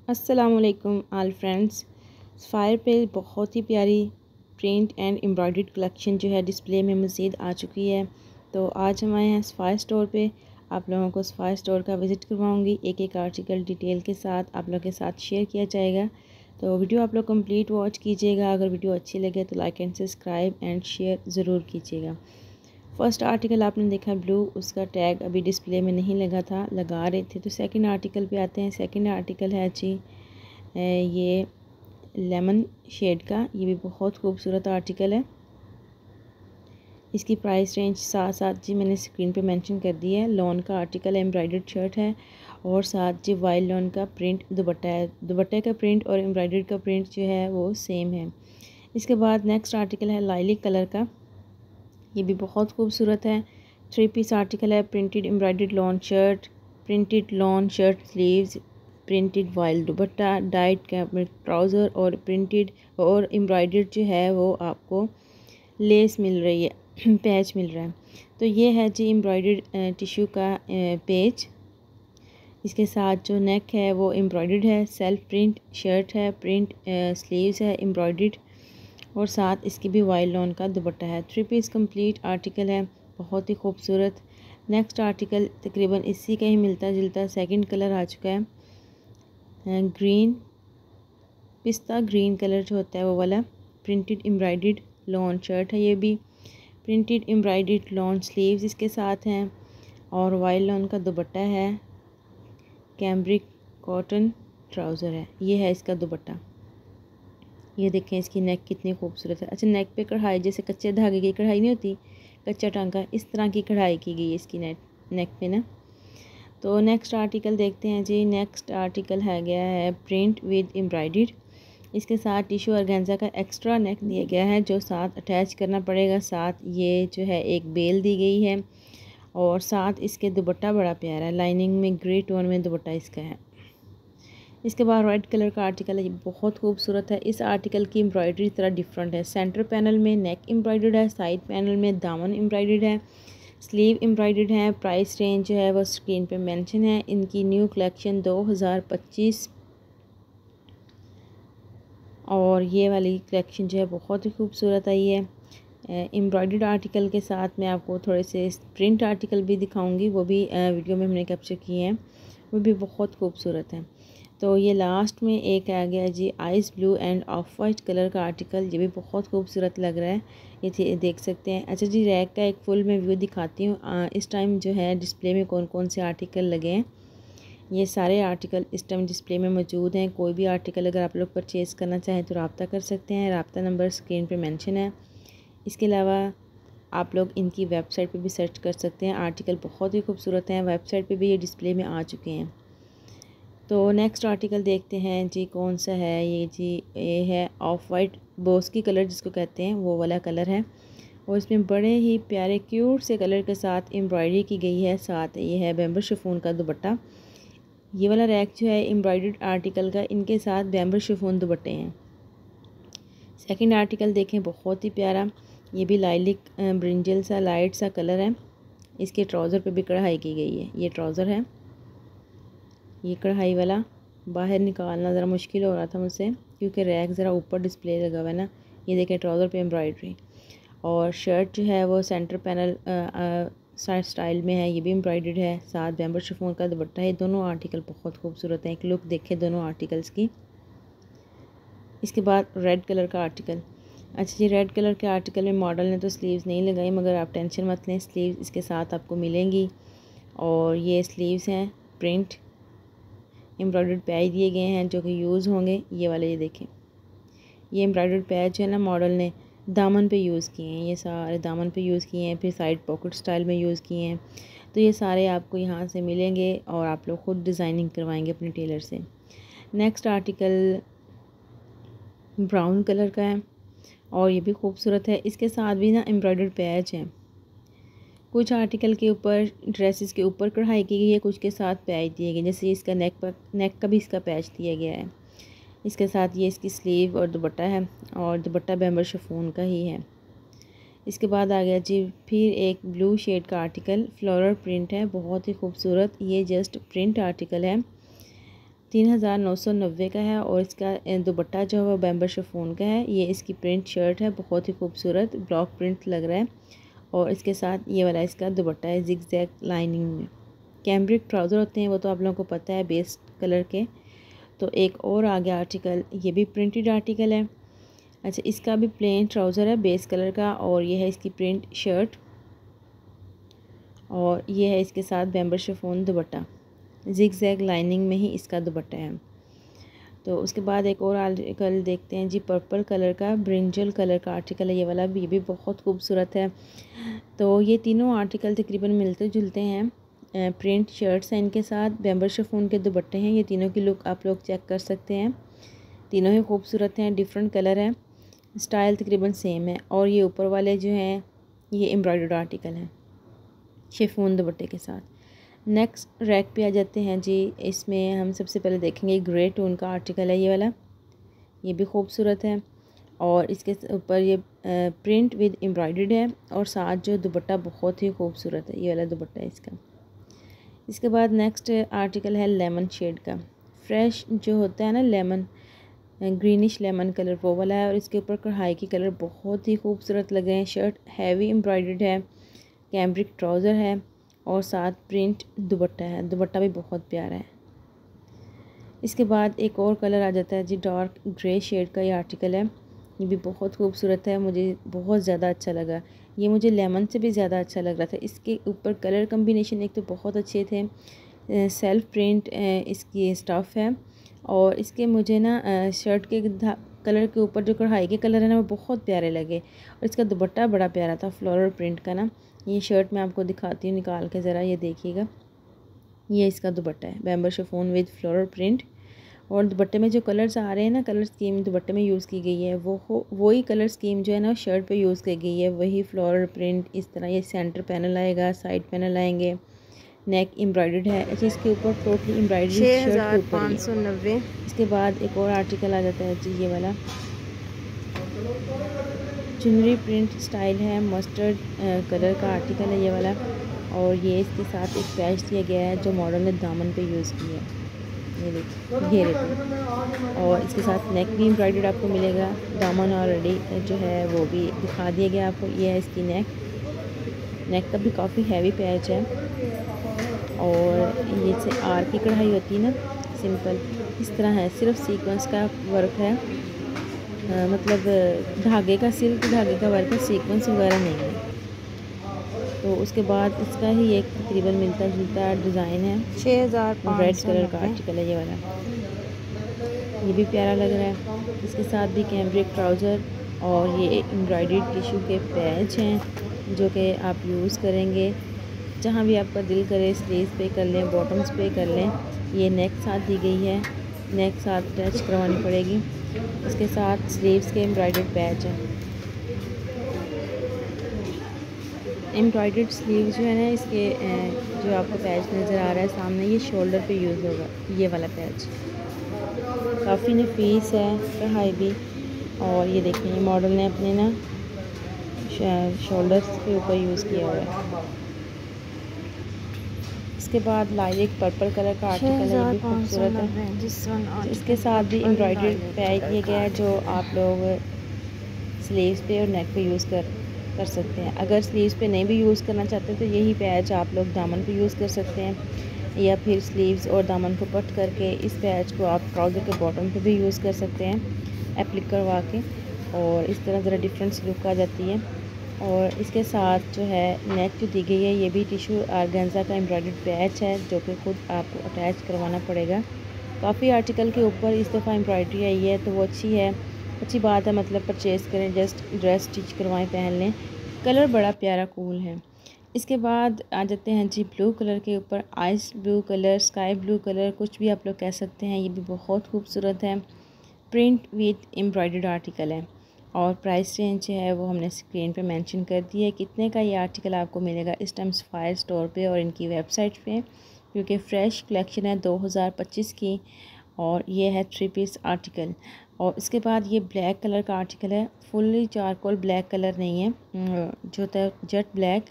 अस्सलामुअलैकुम all friends. Fire पे बहुत ही प्यारी प्रिंट एंड एम्ब्रॉयडर्ड कलेक्शन जो है डिस्प्ले में मज़ीद आ चुकी है। तो आज हम आए हैं सफ़ायर स्टोर पे। आप लोगों को सफ़ायर स्टोर का विज़िट करवाऊंगी, एक एक आर्टिकल डिटेल के साथ आप लोगों के साथ शेयर किया जाएगा। तो वीडियो आप लोग कंप्लीट वॉच कीजिएगा। अगर वीडियो अच्छी लगे तो like and subscribe and share ज़रूर कीजिएगा। फ़र्स्ट आर्टिकल आपने देखा ब्लू, उसका टैग अभी डिस्प्ले में नहीं लगा था, लगा रहे थे। तो सेकंड आर्टिकल पे आते हैं। सेकंड आर्टिकल है जी ये लेमन शेड का, ये भी बहुत खूबसूरत आर्टिकल है। इसकी प्राइस रेंज साथ साथ जी मैंने स्क्रीन पे मेंशन कर दी है। लॉन का आर्टिकल है, एम्ब्रॉयडर्ड शर्ट है और साथ जी वाइल्ड लॉन का प्रिंट दुपट्टा है। दुपट्टे का प्रिंट और एम्ब्रॉयडर्ड का प्रिंट जो है वो सेम है। इसके बाद नेक्स्ट आर्टिकल है लाइलिक कलर का, ये भी बहुत खूबसूरत है। 3 पीस आर्टिकल है। Printed embroidered lawn shirt, printed lawn shirt sleeves, printed wild दुपट्टा, डाइट कैप में ट्राउज़र और प्रिंटेड और एम्ब्रॉयडर्ड जो है वो आपको लेस मिल रही है पैच मिल रहा है। तो ये है जी एम्ब्रॉयडर्ड टिश्यू का पेज। इसके साथ जो नेक है वो एम्ब्रॉयडर्ड है। सेल्फ प्रिंट शर्ट है, प्रिंट स्लीव्स है एम्ब्रॉयडर्ड और साथ इसकी भी वाइल्ड लॉन का दुपट्टा है। 3 पीस कंप्लीट आर्टिकल है, बहुत ही खूबसूरत। नेक्स्ट आर्टिकल तकरीबन इसी का ही मिलता जुलता सेकंड कलर आ चुका है। ग्रीन पिस्ता ग्रीन कलर जो होता है वो वाला। प्रिंटेड एम्ब्रॉयडर्ड लॉन शर्ट है, ये भी प्रिंटेड एम्ब्रॉयडर्ड लॉन स्लीव्स इसके साथ हैं और वाइल्ड लॉन का दुपट्टा है। कैम्ब्रिक कॉटन ट्राउज़र है, ये है इसका दुपट्टा। ये देखें इसकी नेक कितनी खूबसूरत है। अच्छा, नेक पे कढ़ाई जैसे कच्चे धागे की कढ़ाई नहीं होती, कच्चा टांका, इस तरह की कढ़ाई की गई है इसकी नेक पे ना। तो नेक्स्ट आर्टिकल देखते हैं जी। नेक्स्ट आर्टिकल है गया है प्रिंट विद एम्ब्रॉयडर्ड। इसके साथ टिश्यू ऑर्गेन्जा का एक्स्ट्रा नेक दिया गया है जो साथ अटैच करना पड़ेगा। साथ ये जो है एक बेल दी गई है और साथ इसके दुपट्टा बड़ा प्यारा है, लाइनिंग में ग्रे टोन में दुपट्टा इसका है। इसके बाद रेड कलर का आर्टिकल है, ये बहुत खूबसूरत है। इस आर्टिकल की एम्ब्रॉयडरी थोड़ा डिफरेंट है। सेंटर पैनल में नेक एम्ब्रॉयडर्ड है, साइड पैनल में दामन एम्ब्रॉयडर्ड है, स्लीव एम्ब्रॉयडर्ड है। प्राइस रेंज जो है वो स्क्रीन पे मेंशन है। इनकी न्यू कलेक्शन 2025 और ये वाली कलेक्शन जो है बहुत ही खूबसूरत आई है। एम्ब्रॉयडर्ड आर्टिकल के साथ मैं आपको थोड़े से प्रिंट आर्टिकल भी दिखाऊंगी, वो भी वीडियो में हमने कैप्चर किए हैं, वो भी बहुत खूबसूरत हैं। तो ये लास्ट में एक आ गया जी ice blue and off white colour का आर्टिकल, ये भी बहुत खूबसूरत लग रहा है, ये देख सकते हैं। अच्छा जी, रैक का एक फुल मैं व्यू दिखाती हूँ। इस टाइम जो है डिस्प्ले में कौन कौन से आर्टिकल लगे हैं। ये सारे आर्टिकल इस टाइम डिस्प्ले में मौजूद हैं। कोई भी आर्टिकल अगर आप लोग परचेज़ करना चाहें तो रब्ता कर सकते हैं। रब्ता नंबर स्क्रीन पे मेंशन है। इसके अलावा आप लोग इनकी वेबसाइट पे भी सर्च कर सकते हैं। आर्टिकल बहुत ही खूबसूरत हैं, वेबसाइट पे भी ये डिस्प्ले में आ चुके हैं। तो नेक्स्ट आर्टिकल देखते हैं जी कौन सा है। ये जी ये है ऑफ वाइट बोस्की कलर जिसको कहते हैं, वो वाला कलर है और इसमें बड़े ही प्यारे क्यूट से कलर के साथ एम्ब्रॉयडरी की गई है। साथ ये है बैम्बू शिफॉन का दुपट्टा। ये वाला रैक जो है एम्ब्रॉयडर्ड आर्टिकल का, इनके साथ बैम्बू शिफॉन दुपट्टे हैं। सेकंड आर्टिकल देखें, बहुत ही प्यारा, ये भी लाइलिक ब्रिंजल सा लाइट सा कलर है। इसके ट्राउज़र पे भी कढ़ाई की गई है। ये ट्राउज़र है, ये कढ़ाई वाला बाहर निकालना ज़रा मुश्किल हो रहा था मुझसे क्योंकि रैक ज़रा ऊपर डिस्प्ले लगा हुआ है ना। ये देखें ट्राउज़र पे एम्ब्रॉयडरी और शर्ट जो है वो सेंटर पैनल साइड स्टाइल में है, ये भी एम्ब्रॉयडर्ड है। साथ बैम्बू शिफॉन का दुपट्टा है। दोनों आर्टिकल बहुत खूबसूरत हैं, एक लुक देखें दोनों आर्टिकल्स की। इसके बाद रेड कलर का आर्टिकल। अच्छा जी, रेड कलर के आर्टिकल में मॉडल ने तो स्लीव्स नहीं लगाई, मगर आप टेंशन मत लें, स्लीव्स इसके साथ आपको मिलेंगी। और ये स्लीव्स हैं, प्रिंट एम्ब्रॉयडर्ड पैच दिए गए हैं जो कि यूज़ होंगे। ये वाले ये देखें, ये एम्ब्रॉयडर्ड पैच है ना, मॉडल ने दामन पे यूज़ किए हैं, ये सारे दामन पे यूज़ किए हैं, फिर साइड पॉकेट स्टाइल में यूज़ किए हैं। तो ये सारे आपको यहाँ से मिलेंगे और आप लोग ख़ुद डिज़ाइनिंग करवाएंगे अपने टेलर से। नेक्स्ट आर्टिकल ब्राउन कलर का है और ये भी खूबसूरत है। इसके साथ भी ना एम्ब्रॉयडर्ड पैच है। कुछ आर्टिकल के ऊपर ड्रेसेस के ऊपर कढ़ाई की गई है, कुछ के साथ पैच दिए गए, जैसे इसका नेक का भी इसका पैच दिया गया है। इसके साथ ये इसकी स्लीव और दुपट्टा है और दुपट्टा बैम्बू शिफॉन का ही है। इसके बाद आ गया जी फिर एक ब्लू शेड का आर्टिकल, फ्लोरल प्रिंट है, बहुत ही खूबसूरत। ये जस्ट प्रिंट आर्टिकल है 3990 का है। और इसका दुपट्टा जो है वो बैम्बर शिफॉन का है। ये इसकी प्रिंट शर्ट है, बहुत ही खूबसूरत ब्लॉक प्रिंट लग रहा है। और इसके साथ ये वाला इसका दुपट्टा है जिग जैग लाइनिंग में। कैम्ब्रिक ट्राउज़र होते हैं वो तो आप लोगों को पता है, बेस कलर के। तो एक और आ गया आर्टिकल, ये भी प्रिंटेड आर्टिकल है। अच्छा, इसका भी प्लेन ट्राउज़र है बेस कलर का, और ये है इसकी प्रिंट शर्ट, और ये है इसके साथ बैम्बर chiffon dupatta, zigzag lining में ही इसका दुपट्टा है। तो उसके बाद एक और आर्टिकल देखते हैं जी, पर्पल कलर का ब्रिंजल कलर का आर्टिकल है ये वाला भी, ये भी बहुत खूबसूरत है। तो ये तीनों आर्टिकल तकरीबन मिलते जुलते हैं। प्रिंट शर्ट्स हैं, इनके साथ बैम्बर शिफॉन के दुपट्टे हैं। ये तीनों की लुक आप लोग चेक कर सकते हैं, तीनों ही खूबसूरत हैं, डिफरेंट कलर है, स्टाइल तकरीबन सेम है। और ये ऊपर वाले जो हैं ये एम्ब्रॉयडर्ड आर्टिकल हैं शिफॉन दुपट्टे के साथ। नेक्स्ट रैक पे आ जाते हैं जी। इसमें हम सबसे पहले देखेंगे ग्रे टोन का आर्टिकल है ये वाला, ये भी खूबसूरत है। और इसके ऊपर ये प्रिंट विद एम्ब्रॉयडर्ड है, और साथ जो दुपट्टा बहुत ही खूबसूरत है, ये वाला दुपट्टा है इसका। इसके बाद नेक्स्ट आर्टिकल है लेमन शेड का, फ्रेश जो होता है ना लेमन, ग्रीनिश लेमन कलर वो वाला है। और इसके ऊपर कढ़ाई की कलर बहुत ही खूबसूरत लगे हैं। शर्ट हैवी एम्ब्रॉयडर्ड है, कैम्ब्रिक ट्राउज़र है, और साथ प्रिंट दुपट्टा है, दुपट्टा भी बहुत प्यारा है। इसके बाद एक और कलर आ जाता है जी, डार्क ग्रे शेड का ये आर्टिकल है, ये भी बहुत खूबसूरत है, मुझे बहुत ज़्यादा अच्छा लगा। ये मुझे लेमन से भी ज़्यादा अच्छा लग रहा था। इसके ऊपर कलर कम्बिनेशन एक तो बहुत अच्छे थे, सेल्फ प्रिंट इसकी स्टफ़ है। और इसके मुझे ना शर्ट के कलर के ऊपर जो कढ़ाई के कलर है ना वो बहुत प्यारे लगे। और इसका दुपट्टा बड़ा प्यारा था फ्लोरल प्रिंट का ना। ये शर्ट मैं आपको दिखाती हूँ निकाल के ज़रा, ये देखिएगा, ये इसका दुपट्टा है बैम्बर शिफॉन विद फ्लोरल प्रिंट। और दुपट्टे में जो कलर्स आ रहे हैं ना, कलर स्कीम दुपट्टे में यूज़ की गई है, वही कलर स्कीम जो है ना शर्ट पे यूज़ की गई है, वही फ्लोरल प्रिंट। इस तरह ये सेंटर पैनल आएगा, साइड पैनल आएंगे, नेक एम्ब्रॉयडर्ड है। अच्छा, इसके ऊपर टोटली एम्ब्रॉयडरी शर्ट के ऊपर 6590। इसके बाद एक और आर्टिकल आ जाता है जी, ये वाला चुनरी प्रिंट स्टाइल है, मस्टर्ड कलर का आर्टिकल है ये वाला। और ये इसके साथ एक पैच दिया गया है जो मॉडल ने दामन पे यूज़ किया है, ये देखिए घेरे पे। और इसके साथ नेक भी एम्ब्रॉयडर्ड आपको मिलेगा, दामन ऑलरेडी जो है वो भी दिखा दिया गया आपको। ये है इसकी नेक का भी काफ़ी हैवी पैच है। और ये से आर की कढ़ाई होती है ना सिंपल, इस तरह है, सिर्फ सीक्वेंस का वर्क है, मतलब धागे का, सिल्क धागे का वर्क है, सीक्वेंस वगैरह नहीं है। तो उसके बाद इसका ही एक तकरीबन मिलता जुलता डिज़ाइन है, 6590 रेड कलर का आर्टिकल है ये वाला, ये भी प्यारा लग रहा है। इसके साथ भी कैम्ब्रिक ट्राउज़र और ये एम्ब्रॉयडर्ड टिश्यू के पैच हैं जो कि आप यूज़ करेंगे जहाँ भी आपका दिल करे, स्लीव्स पे कर लें, बॉटम्स पे कर लें। ये नेक साथ दी गई है, नेक साथ अटैच करवानी पड़ेगी। इसके साथ स्लीव्स के एम्ब्रॉयडर्ड पैच हैं, एम्ब्रॉयडर्ड स्लीव जो है ना इसके, जो आपको पैच नज़र आ रहा है सामने, ये शोल्डर पे यूज़ होगा ये वाला पैच, काफ़ी नफीस है कढ़ाई भी। और ये देखिए ये मॉडल ने अपने ना शोल्डर्स के ऊपर यूज़ किया हुआ है। इसके बाद लाइक पर्पल कलर का आर्टिकल है, ये भी खूबसूरत है। इसके साथ भी एम्ब्रॉयडर्ड पैच दिया गया है जो आप लोग स्लीव्स पे और नेक पे यूज़ कर सकते हैं। अगर स्लीव्स पे नहीं भी यूज़ करना चाहते तो यही पैच आप लोग दामन पे यूज़ कर सकते हैं, या फिर स्लीव्स और दामन को कट करके इस पैच को आप ट्राउज़र के बॉटम पे भी यूज़ कर सकते हैं एप्लिक करवा के, और इस तरह ज़रा डिफरेंट लुक आ जाती है। और इसके साथ जो है नेक जो दी गई है ये भी टिश्यू ऑर्गेन्जा का एम्ब्रॉयडर्ड पैच है जो कि खुद आपको अटैच करवाना पड़ेगा। काफ़ी आर्टिकल के ऊपर इस दफ़ा एम्ब्रॉयडरी आई है तो वो अच्छी है, अच्छी बात है, मतलब परचेज़ करें, जस्ट ड्रेस स्टिच करवाएं, पहन लें, कलर बड़ा प्यारा कूल है। इसके बाद आ जाते हैं जी ब्लू कलर के ऊपर, ice blue colour, sky blue colour, कुछ भी आप लोग कह सकते हैं, ये भी बहुत खूबसूरत है, प्रिंट विद एम्ब्रॉयडर्ड आर्टिकल है। और प्राइस रेंज है वो हमने स्क्रीन पे मेंशन कर दी है कितने का ये आर्टिकल आपको मिलेगा इस टाइम सफ़ायर स्टोर पे और इनकी वेबसाइट पे, क्योंकि फ़्रेश कलेक्शन है 2025 की, और ये है 3 पीस आर्टिकल। और इसके बाद ये ब्लैक कलर का आर्टिकल है, फुल्ली चारकोल ब्लैक कलर नहीं है, जो होता है jet black,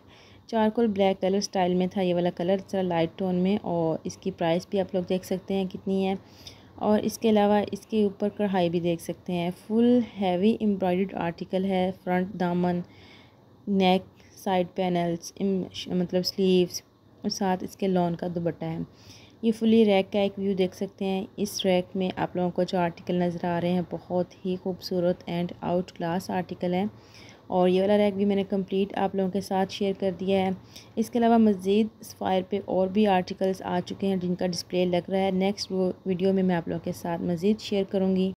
charcoal black colour style में था ये वाला कलर, जरा लाइट टोन में, और इसकी प्राइस भी आप लोग देख सकते हैं कितनी है। और इसके अलावा इसके ऊपर कढ़ाई भी देख सकते हैं। फुल हैवी एम्ब्रॉयडर्ड आर्टिकल है। फ्रंट दामन, नेक, साइड पैनल्स, मतलब स्लीव्स, और साथ इसके लॉन का दुपट्टा है। ये फुली रैक का एक व्यू देख सकते हैं। इस रैक में आप लोगों को जो आर्टिकल नज़र आ रहे हैं बहुत ही खूबसूरत एंड आउट क्लास आर्टिकल है। और ये वाला रैक भी मैंने कंप्लीट आप लोगों के साथ शेयर कर दिया है। इसके अलावा मज़ीद सफ़ायर पे और भी आर्टिकल्स आ चुके हैं जिनका डिस्प्ले लग रहा है। नेक्स्ट वो वीडियो में मैं आप लोगों के साथ मज़ीद शेयर करूँगी।